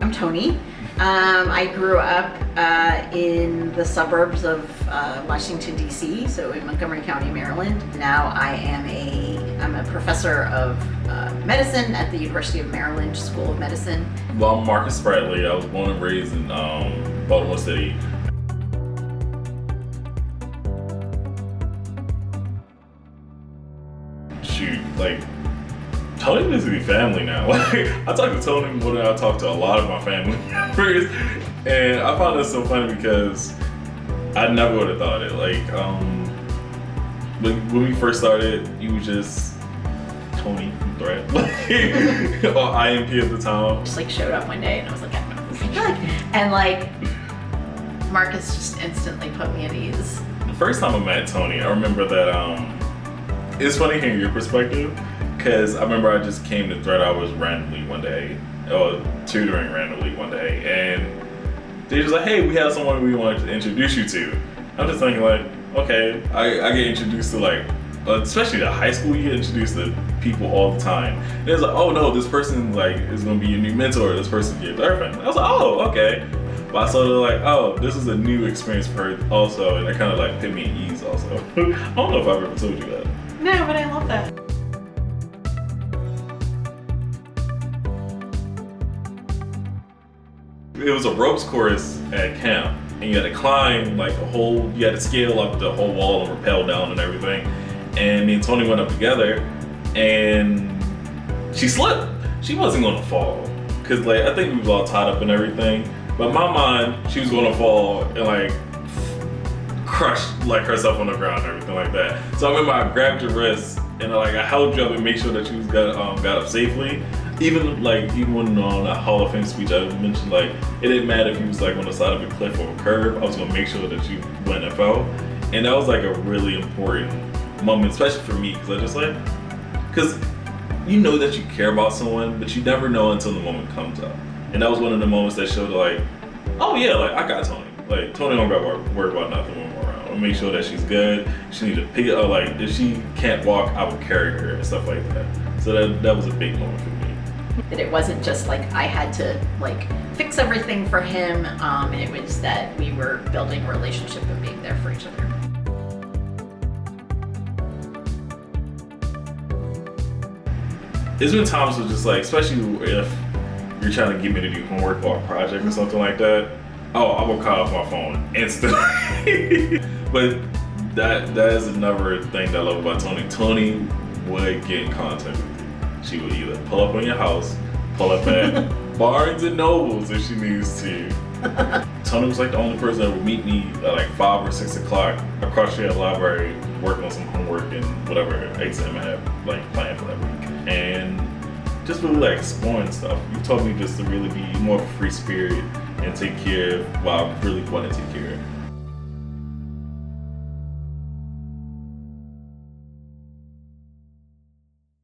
I'm Toni. I grew up in the suburbs of Washington, D.C., so in Montgomery County, Maryland. Now I'm a professor of medicine at the University of Maryland School of Medicine. Well, I'm Marcus Spratley. I was born and raised in Baltimore City. Shoot, like, Toni basically family now. Like, I talk to Toni more than I talk to a lot of my family members, and I found this so funny because I never would have thought it. Like, when we first started, you was just Toni from Thread, or IMP at the time. Just like showed up one day and I was like, I don't know what this is like. And like, Marcus just instantly put me at ease. The first time I met Toni, I remember that it's funny hearing your perspective. Because I remember I just came to threadHOURS randomly one day, or tutoring randomly one day, and they just like, hey, we have someone we wanted to introduce you to. I'm just thinking like, okay, I get introduced to like, especially the high school, you get introduced to people all the time. And it's like, oh no, this person like is gonna be your new mentor, this person's your girlfriend. I was like, oh, okay. But I sort of like, oh, this is a new experience for her also, and it kind of like put me at ease also. I don't know if I've ever told you that. No, but I love that. It was a ropes course at camp, and you had to climb like you had to scale up the whole wall and rappel down and everything. And me and Toni went up together, and she slipped. She wasn't gonna fall, cause like I think we was all tied up and everything. But in my mind, she was gonna fall and like crush like herself on the ground and everything like that. So I remember I grabbed your wrist and like I held you up and made sure that you got up safely. Even when on a Hall of Fame speech, I mentioned like it didn't matter if you was like on the side of a cliff or a curb. I was gonna make sure that you went and fell, and that was like a really important moment, especially for me, because you know that you care about someone, but you never know until the moment comes up. And that was one of the moments that showed like, oh yeah, like I got Toni. Like Toni don't got worry about nothing when we're around. I'll make sure that she's good. She need to pick it up. Like if she can't walk, I would carry her and stuff like that. So that was a big moment for me. That it wasn't just like I had to like fix everything for him, it was that we were building a relationship and being there for each other. There's been times where just like, especially if you're trying to get me to do homework or a project or something like that, I will call off my phone instantly. But that is another thing that I love about Toni. Toni would get in contact with you. She would either pull up on your house, pull up at Barnes and Nobles if she needs to. Toni was like the only person that would meet me at like 5 or 6 o'clock across the library, working on some homework and whatever exam I had like planned for that week. And just really like exploring stuff. You taught me just to really be more of a free spirit and take care of what I really want to take care of.